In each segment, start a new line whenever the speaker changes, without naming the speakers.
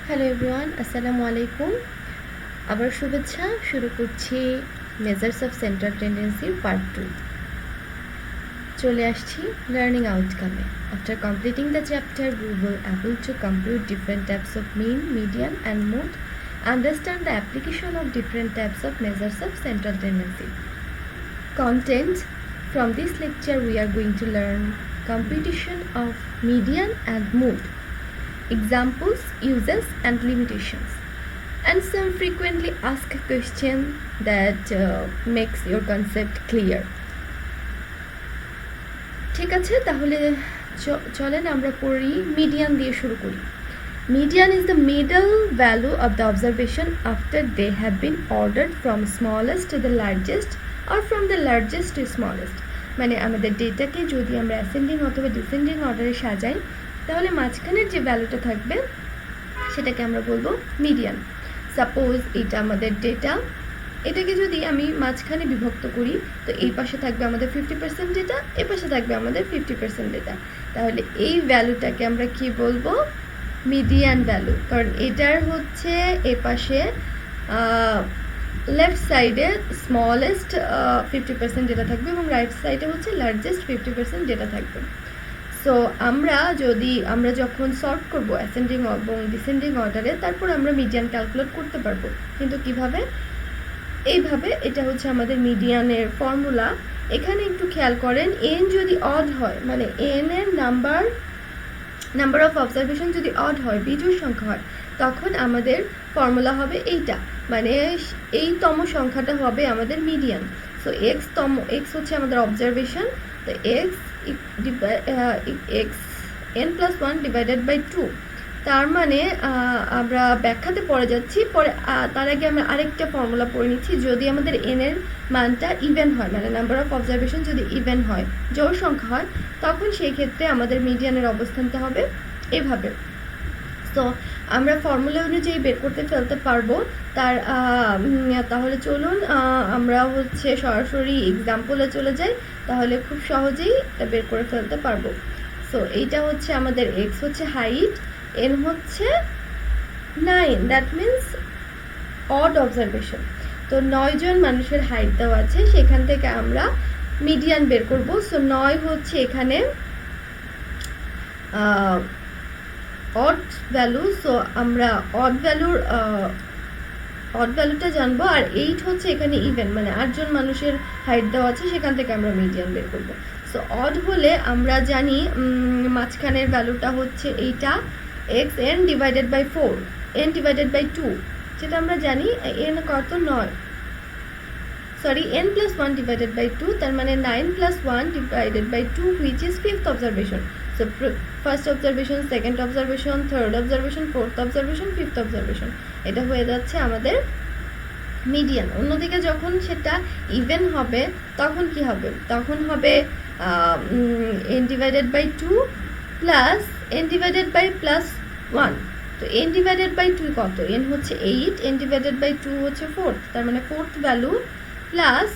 Hello everyone, আসসালামু আলাইকুম। আবার শুভেচ্ছা। শুরু করছি measures of central tendency part 2। চলে আসছি লার্নিং আউটকামে। After completing the chapter we will able to compute different types of mean, median and mode, understand the application of different types of measures of central tendency. Content: from this lecture we are going to learn computation of median and mode, examples, uses and limitations, and some frequently asked question that makes your concept clear. ঠিক আছে, তাহলে চলেন আমরা পড়ি। Median দিয়ে শুরু করি। Median is the middle value of the observation after they have been ordered from smallest to the largest or from the largest to smallest. মানে আমাদের ডেটাকে যদি আমরা অ্যাসেন্ডিং অথবা ডিসেন্ডিং অর্ডারে সাজাই তাহলে মাঝখানের যে ভ্যালুটা থাকবে সেটাকে আমরা বলবো মিডিয়ান। সাপোজ এটা আমাদের ডেটা, এটাকে যদি আমি মাঝখানে বিভক্ত করি তো এই পাশে থাকবে আমাদের 50% ডেটা, এ পাশে থাকবে আমাদের 50% ডেটা। তাহলে এই ভ্যালুটাকে আমরা কি বলবো? Median value. কারণ এটার হচ্ছে এ পাশে লেফট সাইডে স্মলেস্ট 50% ডেটা থাকবে এবং রাইট সাইডে হচ্ছে লার্জেস্ট 50% ডেটা থাকবে। সো আমরা যখন সর্ট করব অ্যাসেন্ডিং এবং ডিসেন্ডিং অর্ডারে, তারপর আমরা মিডিয়ান ক্যালকুলেট করতে পারবো। কিন্তু কিভাবে? এইভাবে। এটা হচ্ছে আমাদের মিডিয়ানের ফর্মুলা। এখানে একটু খেয়াল করেন, এন যদি অড হয়, মানে এন এর নাম্বার অফ অবজারভেশন যদি অড হয়, বিজোড় সংখ্যা হয়, তখন আমাদের ফর্মুলা হবে এইটা, মানে এই তম সংখ্যাটা হবে আমাদের মিডিয়ান। সো এক্স হচ্ছে আমাদের অবজারভেশন, তো x n plus 1 divided by 2। তার মানে আমরা ব্যাখ্যাতে পড়ে যাচ্ছি, পরে তার আগে আমরা আরেকটা ফর্মুলা পড়ে নিচ্ছি। যদি আমাদের এন এর মানটা ইভেন হয়, মানে নাম্বার অফ অবজারভেশন যদি ইভেন হয়, জোড় সংখ্যা হয়, তখন সেই ক্ষেত্রে আমাদের মিডিয়ানের অবস্থানটা হবে এভাবে। তো আমরা ফর্মুলা অনুযায়ী বের করতে ফেলতে পারবো। তাহলে চলুন আমরা হচ্ছে সরাসরি এক্সাম্পলে চলে যাই, তাহলে খুব সহজেই বের করে ফেলতে পারবো। সো এইটা হচ্ছে আমাদের এক্স হচ্ছে হাইট, এন হচ্ছে 9, দ্যাট মিনস অড অবজারভেশন। তো 9 জন মানুষের হাইট দেওয়া আছে, সেখান থেকে আমরা মিডিয়ান বের করব। সো 9 হচ্ছে এখানে অড ভ্যালু, সো আমরা অড ভ্যালুটা জানবো। আর 8 হচ্ছে এখানে ইভেন, মানে 8 জন মানুষের হাইট দেওয়া আছে, সেখান থেকে আমরা মিডিয়ান বের করব। সো অড হলে আমরা জানি মাঝখানের ভ্যালুটা হচ্ছে এইটা, x n divided by 4, n divided by 2, যেটা আমরা জানি এন কত 9, sorry n plus 1 divided by 2, তার মানে 9 plus 1 divided by 2 which is fifth observation. So first observation, second observation, third observation, fourth observation, fifth observation, এটা হয়ে যাচ্ছে আমাদের মিডিয়ান। অন্যদিকে যখন সেটা ইভেন হবে তখন কি হবে? তখন হবে n divided by 2 plus n divided by plus 1। তো এন ডিভাইডেড বাই 2 কত? এন হচ্ছে 8, এন ডিভাইডেড বাই 2 হচ্ছে 4, তার মানে fourth value plus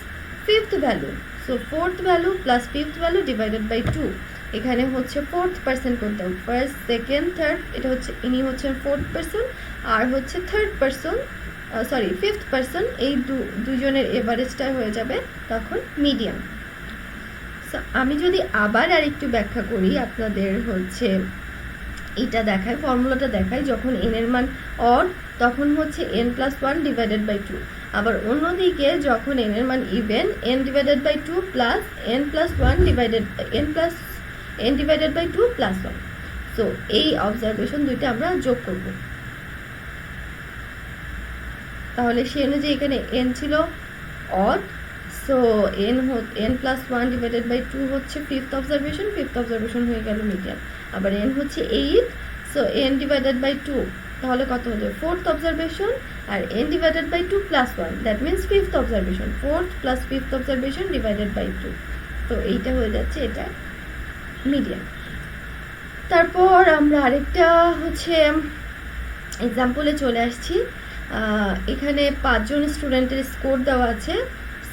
fifth value. So fourth value plus fifth value divided by 2। এখানে হচ্ছে ফোর্থ পার্সন কোনটা? ফার্স্ট, সেকেন্ড, থার্ড, এটা হচ্ছে ইনি হচ্ছেন ফোর্থ পার্সন, আর হচ্ছে third person, sorry fifth person. এই দুজনের এভারেজটা হয়ে যাবে তখন মিডিয়ান। সো আমি যদি আবার আরেকটু ব্যাখ্যা করি, আপনাদের হচ্ছে এটা দেখায়, ফর্মুলাটা দেখায়, যখন এন এর মান অড তখন হচ্ছে এন প্লাস 1 ডিভাইডেড বাই 2। আবার অন্যদিকে যখন এন এর মান even, n divided by 2 plus n plus 1 divided n divided by 2 plus 1। So এই অবজারভেশন দুইটা আমরা যোগ করব। তাহলে সেই অনুযায়ী এখানে এন ছিল odd, so n plus 1 divided by 2 হচ্ছে ফিফথ অবজারভেশন, ফিফথ অবজারভেশন হয়ে গেল মিডিয়ান। আবার এন হচ্ছে 8, সো এন ডিভাইডেড বাই 2, তাহলে কত হলো? ফোর্থ অবজারভেশন, আর n divided by 2 plus 1, that means fifth observation, fourth plus fifth observation divided by 2। তো এইটা হয়ে যাচ্ছে এটা মিডিয়ান। তারপর আমরা আরেকটা হচ্ছে এক্সাম্পলে চলে আসছি। এখানে 5 জন স্টুডেন্টের স্কোর দেওয়া আছে।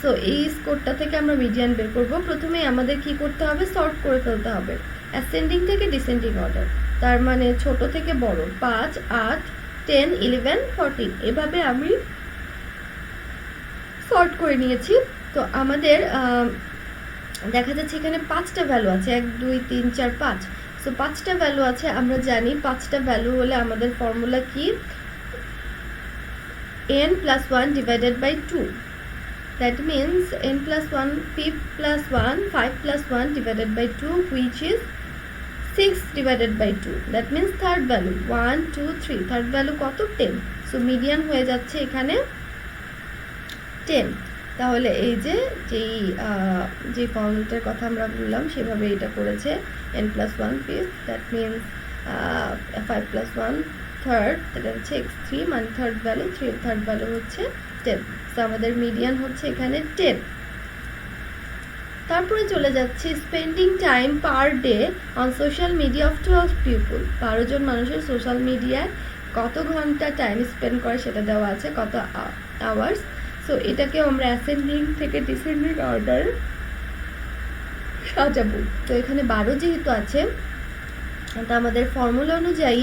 সো এই স্কোরটা থেকে আমরা মিডিয়ান বের করব। প্রথমে আমাদের কি করতে হবে? সর্ট করে ফেলতে হবে অ্যাসেন্ডিং থেকে ডিসেন্ডিং অর্ডার। তার মানে ছোট থেকে বড়, 5, 8, 10, 11, 14 এভাবে আমি সর্ট করে নিয়েছি। তো আমাদের দেখা যাচ্ছে এখানে 5টা ভ্যালু আছে, 1 2 3 4 5। সো 5টা ভ্যালু আছে, আমরা জানি 5টা ভ্যালু হলে আমাদের ফর্মুলা কি, n plus 1 divided by 2. That means n plus 1, p plus 1, 5 plus 1 divided by 2, which is 6 divided by 2. That means third value 1 2 3, third value কত, 10. সো মিডিয়ান হয়ে যাচ্ছে এখানে 10। তাহলে এই যে ফর্মুলাটার কথা আমরা বললাম সেভাবে এটা করেছে, n plus 1 fifth, that means 5 plus 1 third, এটা হচ্ছে x3, মানে থার্ড ভ্যালু, থার্ড ভ্যালু হচ্ছে 10। তো আমাদের মিডিয়ান হচ্ছে এখানে 10। তারপরে চলে যাচ্ছে spending time per day on social media of 12 people. 12 জন মানুষের সোশ্যাল মিডিয়ায় কত ঘন্টা টাইম স্পেন্ড করে সেটা দেওয়া আছে, কত আওয়ার্স। সো এটাকে আমরা অ্যাসেন্ডিং থেকে ডিসেন্ডিং অর্ডার সাজাবো। তো এখানে 12 যেহেতু আছে, তো আমাদের ফর্মুলা অনুযায়ী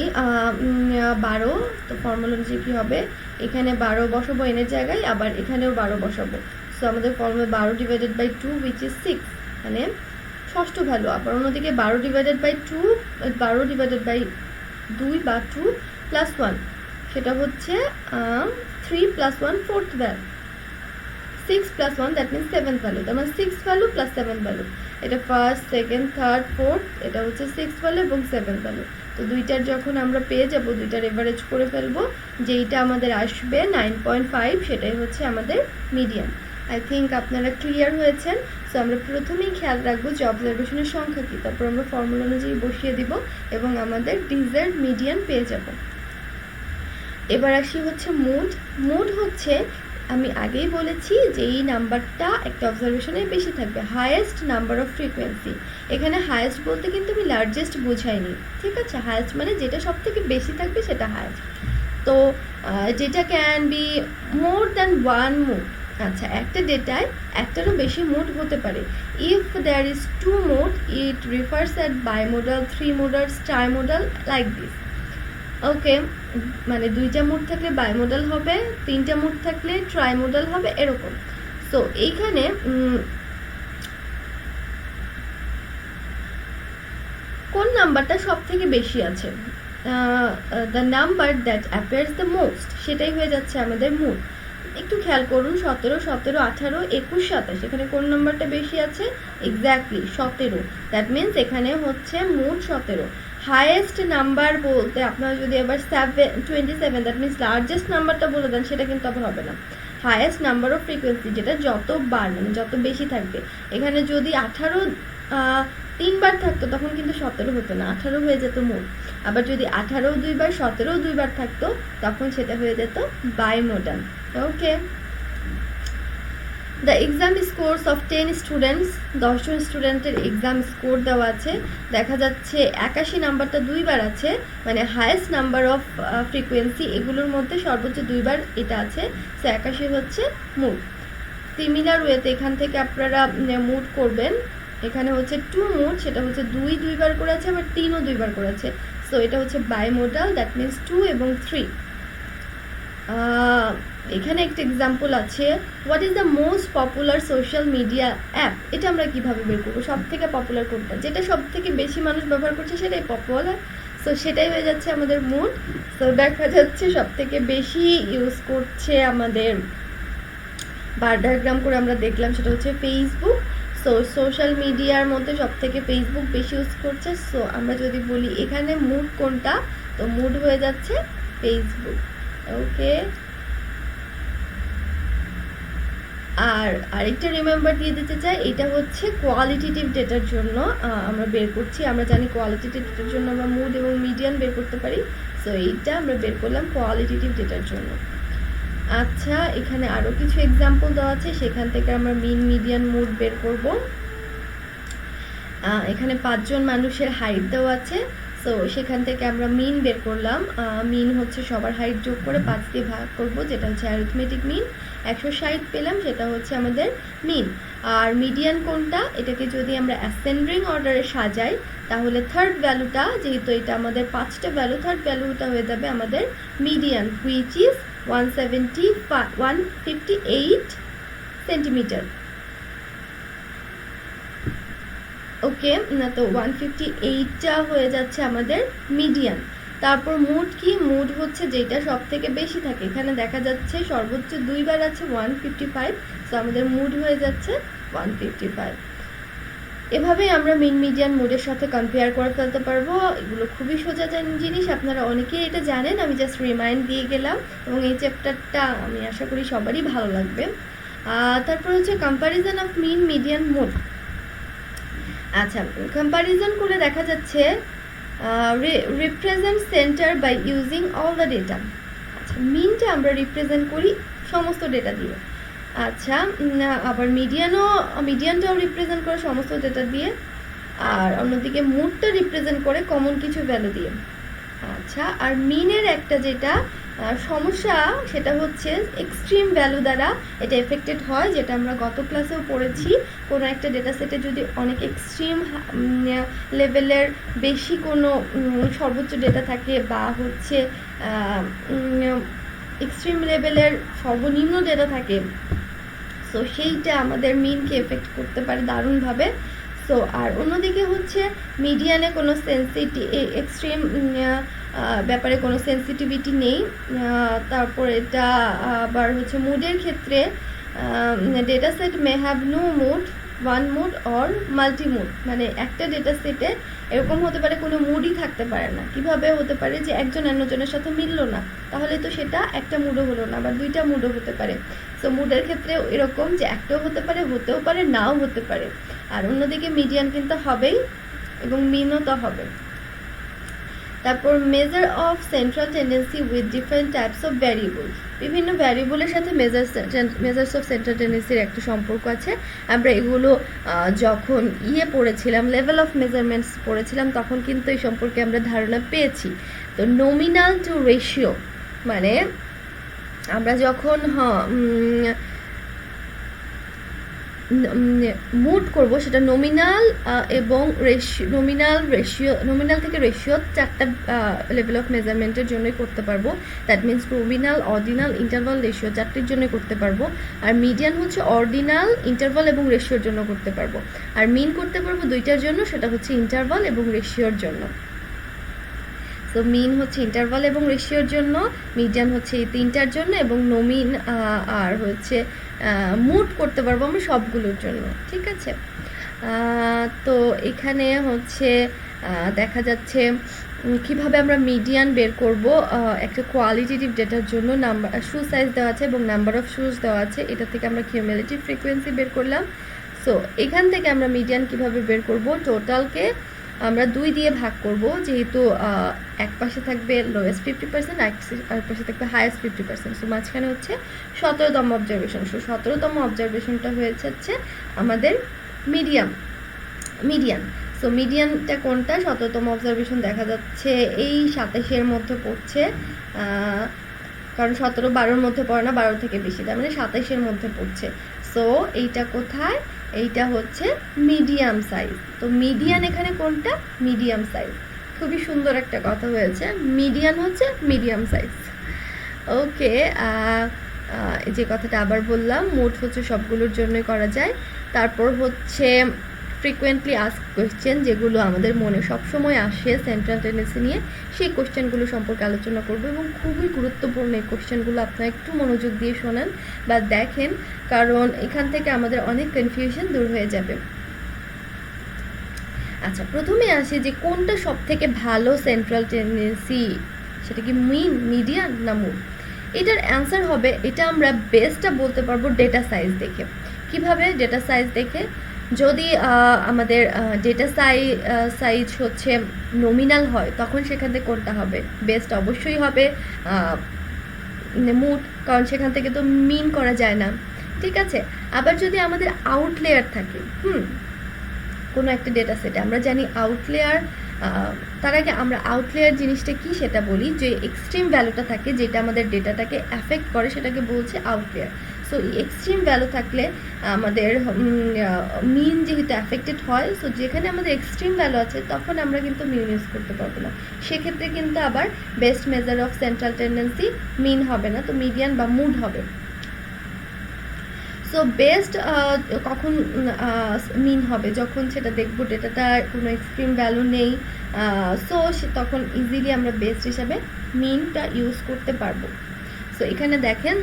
12, তো ফর্মুলা অনুযায়ী কী হবে, এখানে 12 বসাবো এনের জায়গায়, আবার এখানেও 12 বসাবো। সো আমাদের formula 12 divided by 2 which is 6, মানে ষষ্ঠ ভ্যালু। আবার অন্যদিকে 12 ডিভাইডেড বাই 2, 12 ডিভাইডেড বাই 2 বা 2 প্লাস 1, সেটা হচ্ছে 3 plus 1 fourth value, 6 plus 1, that means 7th value. তার মানে 6 ভ্যালু প্লাস 7 ভ্যালু, এটা ফার্স্ট, সেকেন্ড, থার্ড, ফোর্থ, এটা হচ্ছে 6 ভ্যালু এবং 7 ভ্যালু। তো দুইটার যখন আমরা পেয়ে যাব, দুইটার এভারেজ করে ফেলবো, যেইটা আমাদের আসবে 9.5, সেটাই হচ্ছে আমাদের মিডিয়ান। আই থিঙ্ক আপনারা ক্লিয়ার হয়েছেন। সো আমরা প্রথমেই খেয়াল রাখবো যে অবজারভেশনের সংখ্যা কী, তারপর আমরা ফর্মুলা অনুযায়ী বসিয়ে দিব এবং আমাদের ডিজার্ভ মিডিয়ান পেয়ে যাব। এবার আসি হচ্ছে মুড হচ্ছে, আমি আগেই বলেছি যে এই নাম্বারটা একটা অবজারভেশনে বেশি থাকবে, হায়েস্ট নাম্বার অফ ফ্রিকোয়েন্সি। এখানে হায়েস্ট বলতে কিন্তু আমি লার্জেস্ট বোঝাইনি, ঠিক আছে? হায়েস্ট মানে যেটা সব থেকে বেশি থাকবে সেটা হায়েস্ট। তো যেটা can be more than one mode. আচ্ছা, একটা ডেটায় একটারও বেশি মুড হতে পারে। If there is 2 mode, it refers at bimodal, 3 modal, star modal, like this. Okay, মানে 2টা মুড থাকলে বাইমোডাল হবে, 3টা মুড থাকলে ট্রাইমোডাল হবে, এরকম। সো এইখানে কোন নাম্বারটা সব থেকে বেশি আছে, the number that appears the most, সেটাই হয়ে যাচ্ছে আমাদের মুড। একটু খেয়াল করুন, 17, 17, 18, 21, 27, এখানে কোন নাম্বারটা বেশি আছে, এক্স্যাক্টলি 17। দ্যাট মিনস এখানে হচ্ছে মুড 17। হায়েস্ট নাম্বার বলতে আপনারা যদি আবার 27, দ্যাট মিনস লার্জেস্ট নাম্বারটা বলে দেন, সেটা কিন্তু আবার হবে না। হায়েস্ট নাম্বার অফ ফ্রিকোয়েন্সি, যেটা যতবার মানে যত বেশি থাকবে। এখানে যদি 18 3বার থাকতো তখন কিন্তু 17 হতো না, 18 হয়ে যেত মুড। আবার যদি 18 2বার, 17 2বার থাকতো তখন সেটা হয়ে যেত bimodal. Okay, the exam scores of 10 students, 10 জন স্টুডেন্টের এক্সাম স্কোর দেওয়া আছে। দেখা যাচ্ছে 81 নাম্বারটা 2বার আছে, মানে হায়েস্ট নাম্বার অফ ফ্রিকোয়েন্সি, এগুলোর মধ্যে সর্বোচ্চ 2বার এটা আছে। সো 81 হচ্ছে মুড। সিমিলার ওয়েতে এখান থেকে আপনারা মুড করবেন। এখানে হচ্ছে 2 মুড, সেটা হচ্ছে 2বার করে আছে, আবার 3ও 2বার করে আছে। সো এটা হচ্ছে বাইমোডাল, দ্যাট মিনস 2 এবং 3। এখানে একটা এক্সাম্পল আছে, what is the most popular social media app. এটা আমরা কিভাবে বের করবো, সব থেকে পপুলার কোনটা, যেটা সব থেকে বেশি মানুষ ব্যবহার করছে সেটাই পপুলার। সো সেটাই হয়ে যাচ্ছে আমাদের মুড। সো দেখা যাচ্ছে সব থেকে বেশি ইউজ করছে আমাদের, বার ডায়াগ্রাম করে আমরা দেখলাম, সেটা হচ্ছে ফেসবুক। সো সোশ্যাল মিডিয়ার মধ্যে সব থেকে ফেসবুক বেশি ইউজ করছে। সো আমরা যদি বলি এখানে মুড কোনটা, তো মুড হয়ে যাচ্ছে ফেসবুক। ওকে, আর আরেকটা রিমেম্বার দিয়ে দিতে চাই, এটা হচ্ছে কোয়ালিটেটিভ ডেটার জন্য আমরা বের করছি। আমরা জানি কোয়ালিটেটিভ ডেটার জন্য আমরা মুড এবং মিডিয়ান বের করতে পারি। সো এইটা আমরা বের করলাম কোয়ালিটেটিভ ডেটার জন্য। আচ্ছা, এখানে আরও কিছু এক্সাম্পল দেওয়া আছে, সেখান থেকে আমরা মিন, মিডিয়ান, মুড বের করব। এখানে 5 জন মানুষের হাইট দেওয়া আছে। সো সেখান থেকে আমরা মিন বের করলাম। মিন হচ্ছে সবার হাইট যোগ করে 5 দিয়ে ভাগ করব, যেটা হচ্ছে অ্যারিথমেটিক মিন। 160 পেলাম, সেটা হচ্ছে আমাদের মিন। আর মিডিয়ান কোনটা, এটাকে যদি আমরা অ্যাসেন্ডিং অর্ডারে সাজাই তাহলে থার্ড ভ্যালুটা, যেহেতু এটা আমাদের 5টা ভ্যালু, থার্ড ভ্যালুটা হয়ে যাবে আমাদের মিডিয়ান, হুইচ ইজ 158 সেন্টিমিটার। ওকে, না তো 158টা হয়ে যাচ্ছে আমাদের মিডিয়ান। তারপর মুড কি, মুড হচ্ছে যেটা সব থেকে বেশি থাকে, এখানে দেখা যাচ্ছে সর্বোচ্চ 2বার আছে 155, সো আমাদের মুড হয়ে যাচ্ছে 155। এভাবেই আমরা মিন মিডিয়ান মুডের সাথে কম্পেয়ার করে ফেলতে পারবো। এগুলো খুবই সোজা জিনিস, আপনারা অনেকেই এটা জানেন, আমি জাস্ট রিমাইন্ড দিয়ে গেলাম, এবং এই চ্যাপ্টারটা আমি আশা করি সবারই ভালো লাগবে। তারপর হচ্ছে comparison of mean median mode. আচ্ছা, কম্প্যারিজন করে দেখা যাচ্ছে represent centre by using all the data. আচ্ছা, মিনটা আমরা রিপ্রেজেন্ট করি সমস্ত ডেটা দিয়ে। আচ্ছা, আবার মিডিয়ানটাও রিপ্রেজেন্ট করে সমস্ত ডেটা দিয়ে, আর অন্যদিকে মুডটা রিপ্রেজেন্ট করে কমন কিছু ভ্যালু দিয়ে। আচ্ছা, আর মিনের একটা যেটা সমস্যা সেটা হচ্ছে এক্সট্রিম ভ্যালু দ্বারা এটা এফেক্টেড হয়, যেটা আমরা গত ক্লাসেও পড়েছি। কোনো একটা ডেটা সেটে যদি অনেক এক্সট্রিম লেভেলের বেশি কোনো সর্বোচ্চ ডেটা থাকে, বা হচ্ছে এক্সট্রিম লেভেলের সর্বনিম্ন ডেটা থাকে, সো সেইটা আমাদের মিনকে এফেক্ট করতে পারে দারুণভাবে। সো আর অন্যদিকে হচ্ছে মিডিয়ানে কোনো এক্সট্রিম ব্যাপারে কোনো সেন্সিটিভিটি নেই। তারপর এটা আবার হচ্ছে মুডের ক্ষেত্রে data set may have no mode, one mode or multi mode, মানে একটা ডেটা সেটে এরকম হতে পারে কোনো মুডই থাকতে পারে না। কিভাবে হতে পারে যে একজন অন্যজনের সাথে মিললো না, তাহলে তো সেটা একটা মুডও হলো না, বা 2টা মুডও হতে পারে। সো মুডের ক্ষেত্রে এরকম যে একটাও হতে পারে, হতেও পারে, নাও হতে পারে। আর অন্যদিকে মিডিয়ান কিন্তু হবেই, এবং মিনও তো হবে। তারপর measure of central tendency with different types of variable. বিভিন্ন ভ্যারিয়েবলের সাথে মেজার্স অফ সেন্ট্রাল টেন্ডেন্সির একটা সম্পর্ক আছে। আমরা এগুলো যখন পড়েছিলাম, লেভেল অফ মেজারমেন্টস পড়েছিলাম, তখন কিন্তু এই সম্পর্কে আমরা ধারণা পেয়েছি। তো নমিনাল টু রেশিও, মানে আমরা যখন মুড করব, সেটা নমিনাল এবং নমিনাল থেকে রেশিও 4টা লেভেল অফ মেজারমেন্টের জন্যই করতে পারবো। That means nominal, ordinal, interval, ratio 4টির জন্যই করতে পারবো। আর মিডিয়ান হচ্ছে অর্ডিনাল, ইন্টারভাল এবং রেশিওর জন্য করতে পারবো। আর মিন করতে পারবো 2টার জন্য, সেটা হচ্ছে ইন্টারভাল এবং রেশিওর জন্য। সো মিন হচ্ছে ইন্টারভাল এবং রেশিওর জন্য, মিডিয়ান হচ্ছে এই 3টার জন্য, এবং নমিন আর হচ্ছে মুড করতে পারবো আমরা সবগুলোর জন্য। ঠিক আছে, তো এখানে হচ্ছে দেখা যাচ্ছে কিভাবে আমরা মিডিয়ান বের করব। একটা কোয়ালিটেটিভ ডেটার জন্য শু সাইজ দেওয়া আছে এবং নাম্বার অফ শুজ দেওয়া আছে, এটা থেকে আমরা কিউমুলেটিভ ফ্রিকোয়েন্সি বের করলাম। সো এখান থেকে আমরা মিডিয়ান কিভাবে বের করব, টোটালকে আমরা 2 দিয়ে ভাগ করব, যেহেতু এক পাশে থাকবে লোয়েস্ট 50%, আর পাশে থাকবে হাইয়েস্ট 50%। সো মাঝখানে হচ্ছে 17তম অবজারভেশন। সো 17তম অবজারভেশনটা হচ্ছে আমাদের মিডিয়ান। সো মিডিয়ানটা কোনটা, 17তম অবজারভেশন দেখা যাচ্ছে এই 27-এর মধ্যে পড়ছে, কারণ 17 12-র মধ্যে পড়ে না, 12 থেকে বেশি, তার মানে 27-এর মধ্যে পড়ছে। সো এইটা কোথায়, এইটা হচ্ছে মিডিয়াম সাইজ। তো মিডিয়ান এখানে কোনটা, মিডিয়াম সাইজ। খুবই সুন্দর একটা কথা হয়েছে, মিডিয়ান হচ্ছে মিডিয়াম সাইজ। ওকে, যে কথাটা আবার বললাম, মোট হচ্ছে সবগুলোর জন্যই করা যায়। তারপর হচ্ছে ফ্রিকোয়েন্টলি আস্ক কোয়েশ্চেন, যেগুলো আমাদের মনে সবসময় আসে সেন্ট্রাল টেন্ডেন্সি নিয়ে, সেই কোয়েশ্চেনগুলো সম্পর্কে আলোচনা করব। এবং খুবই গুরুত্বপূর্ণ এই কোয়েশ্চেনগুলো, আপনারা একটু মনোযোগ দিয়ে শোনেন বা দেখেন, কারণ এখান থেকে আমাদের অনেক কনফিউশন দূর হয়ে যাবে। আচ্ছা, প্রথমে আসি যে কোনটা সব থেকে ভালো সেন্ট্রাল টেন্ডেন্সি, সেটা কি মিন, মিডিয়ান না মুড। এটার অ্যান্সার হবে, এটা আমরা বেস্টটা বলতে পারবো ডেটা সাইজ দেখে। কিভাবে, ডেটা সাইজ দেখে। যদি আমাদের ডেটা সাইজ হচ্ছে নমিনাল হয়, তখন সেখান থেকে কোনটা হবে, বেস্ট অবশ্যই হবে মুড, কারণ সেখান থেকে তো মিন করা যায় না। ঠিক আছে, আবার যদি আমাদের আউটলেয়ার থাকে, কোনো একটা ডেটা সেটে, আমরা জানি আউটলেয়ার, তার আগে আমরা আউটলেয়ার জিনিসটা কি সেটা বলি, যে এক্সট্রিম ভ্যালুটা থাকে যেটা আমাদের ডেটাটাকে অ্যাফেক্ট করে, সেটাকে বলছে আউটলেয়ার। সো সো এক্সট্রিম ভ্যালু থাকলে আমাদের মিন যেহেতু অ্যাফেক্টেড হয়, সো যেখানে আমাদের এক্সট্রিম ভ্যালু আছে তখন আমরা কিন্তু মিন ইউজ করতে পারবো না। সেক্ষেত্রে কিন্তু আবার best measure of central tendency mean হবে না, তো মিডিয়ান বা মুড হবে। সো বেস্ট কখন মিন হবে, যখন সেটা দেখবো ডেটাটার কোনো এক্সট্রিম ভ্যালু নেই, সো তখন ইজিলি আমরা বেস্ট হিসাবে মিনটা ইউজ করতে পারবো। সো এখানে দেখেন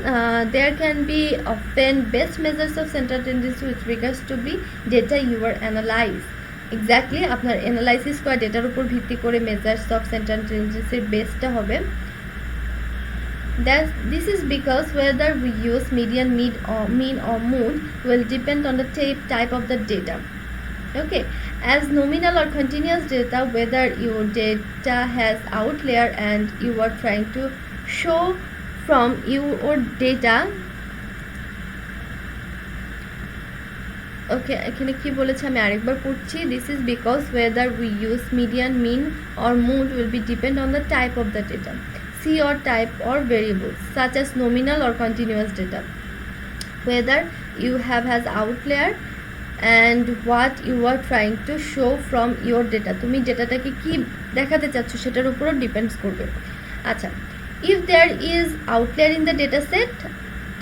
there can be often best measures of central tendency with regards to be data you are analyse. Exactly আপনার অ্যানালাইসিস করা ডেটার উপর ভিত্তি করে মেজার্স অফ সেন্ট্রাল টেন্ডেন্সির বেস্টটা হবে। This is because whether we use median, mean or mood will depend on the type of the data. Okay, as nominal or continuous data, whether your data has outlier and you are trying to show from your data. ওকে, এখানে কি বলেছে আমি আরেকবার পড়ছি। This is because whether we use median, mean or mood will be depend on the type of the data. See or type or variables such as nominal or continuous data, whether you have has outlier and what you are trying to show from your data, তুমি ডেটাটাকে কি দেখাতে চাচ্ছ সেটার উপরও depends করবে। আচ্ছা, if there is outlier in the data set,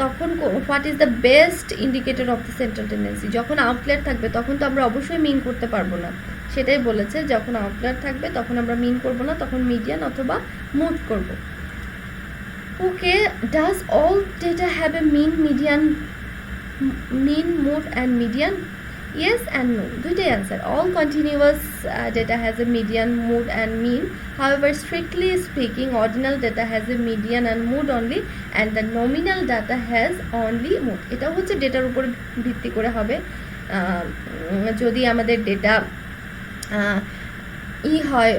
তখন what is the best indicator of the central tendency. যখন আউটলায়ার থাকবে তখন তো আমরা অবশ্যই মিন করতে পারবো না, সেটাই বলেছে। যখন আউটলায়ার থাকবে তখন আমরা মিন করব না, তখন মিডিয়ান অথবা মুড করব। Okay, does all data have a mean, median, mean, mode and median? Yes and no, দুইটাই answer. All continuous data has a median, mood and mean. However, strictly speaking, ordinal data has a median and mood only, and the nominal data has only mood. এটা হচ্ছে ডেটার উপর ভিত্তি করে হবে। যদি আমাদের ডেটা হয়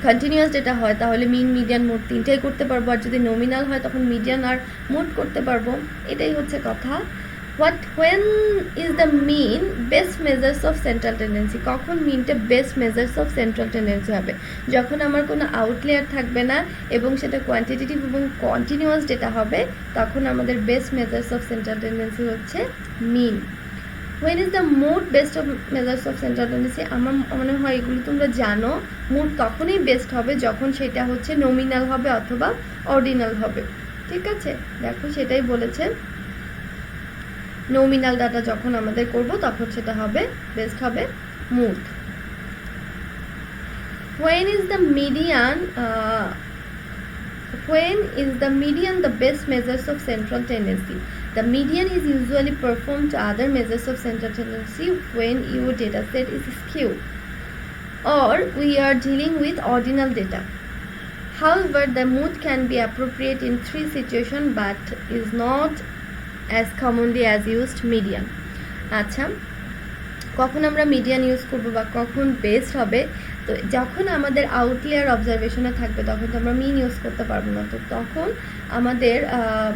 কন্টিনিউয়াস ডেটা হয় তাহলে মিন, মিডিয়ান, মুড তিনটাই করতে পারবো, আর যদি নমিনাল হয় তখন মিডিয়ান আর মুড করতে পারবো। এটাই হচ্ছে কথা। when is the mean best measures of central tendency? কখন মিনটা best measures of central tendency হবে? যখন আমার কোনো আউটলেয়ার থাকবে না এবং সেটা কোয়ান্টিটেটিভ এবং কন্টিনিউয়াস ডেটা হবে, তখন আমাদের best measures of central tendency হচ্ছে মিন। when is the mood best of measures of central tendency? আমার মনে হয় এগুলো তোমরা জানো। মুড তখনই বেস্ট হবে যখন সেটা হচ্ছে নমিনাল হবে অথবা অর্ডিনাল হবে। ঠিক আছে, দেখো সেটাই বলেছে। নমিনাল ডাটা যখন আমাদের করব তখন সেটা হবে বেস্ট হবে mood. when is the median the best measures of central tendency? The median is usually performed to other measures of central tendency when your data set is skewed or we are dealing with ordinal data. However, the mood can be appropriate in three situations but is not as commonly as used median. আচ্ছা, কখন আমরা median use করবো বা কখন best হবে? তো যখন আমাদের আউটলেয়ার অবজারভেশনে থাকবে তখন তো আমরা মিন ইউজ করতে পারবো না, তো তখন আমাদের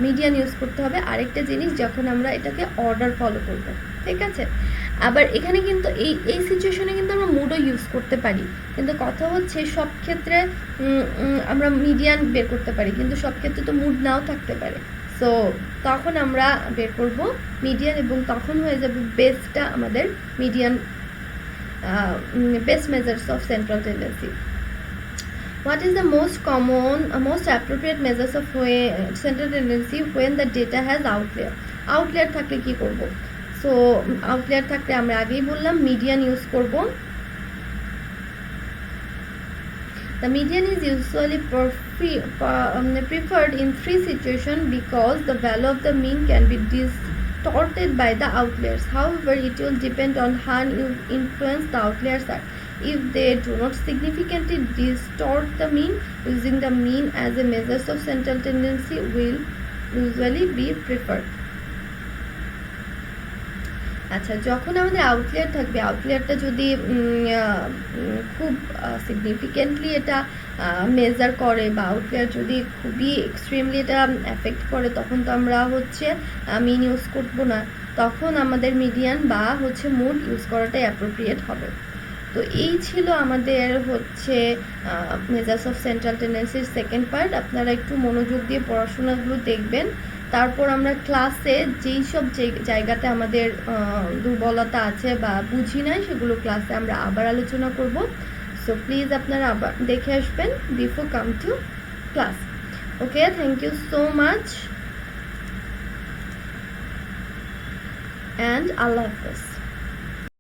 মিডিয়ান ইউজ করতে হবে। আরেকটা জিনিস, যখন আমরা এটাকে অর্ডার ফলো করব। ঠিক আছে, আবার এখানে কিন্তু এই সিচুয়েশনে কিন্তু আমরা মুডও ইউজ করতে পারি, কিন্তু কথা হচ্ছে সব ক্ষেত্রে আমরা মিডিয়ান বের করতে পারি, কিন্তু সব ক্ষেত্রে তো মুড নাও থাকতে পারে। সো তখন আমরা বের করব মিডিয়ান এবং তখন হয়ে যাবে বেস্টটা আমাদের median, best measures of central tendency. What is the most common, most appropriate measures of central tendency when the data has outlier? Outlier থাকলে কি করব? সো আউটলেয়ার থাকলে আমরা আগেই বললাম মিডিয়ান ইউজ করব। The median is usually preferred in three situations because the value of the mean can be distorted by the outliers. However, it will depend on how you influence the outliers are. If they do not significantly distort the mean, using the mean as a measure of central tendency will usually be preferred. আচ্ছা, যখন আমাদের আউটলেয়ার থাকবে, আউটলেয়ারটা যদি খুব significantly এটা measure করে বা আউটলেয়ার যদি খুবই এক্সট্রিমলি এটা এফেক্ট করে, তখন তো আমরা হচ্ছে মিন ইউজ করবো না, তখন আমাদের মিডিয়ান বা হচ্ছে মুড ইউজ করাটাই অ্যাপ্রোপ্রিয়েট হবে। তো এই ছিল আমাদের হচ্ছে মেজার্স অফ সেন্ট্রাল টেন্ডেন্সির সেকেন্ড পার্ট। আপনারা একটু মনোযোগ দিয়ে পড়াশোনাগুলো দেখবেন তারপর আমরা ক্লাসে যেই সব জায়গাতে আমাদের দুর্বলতা আছে বা বুঝি নাই সেগুলো ক্লাসে আমরা আবার আলোচনা করব। সো প্লিজ আপনারা আবার দেখে আসবেন before come to class. Okay, thank you so much and আল্লাহ হাফেজ।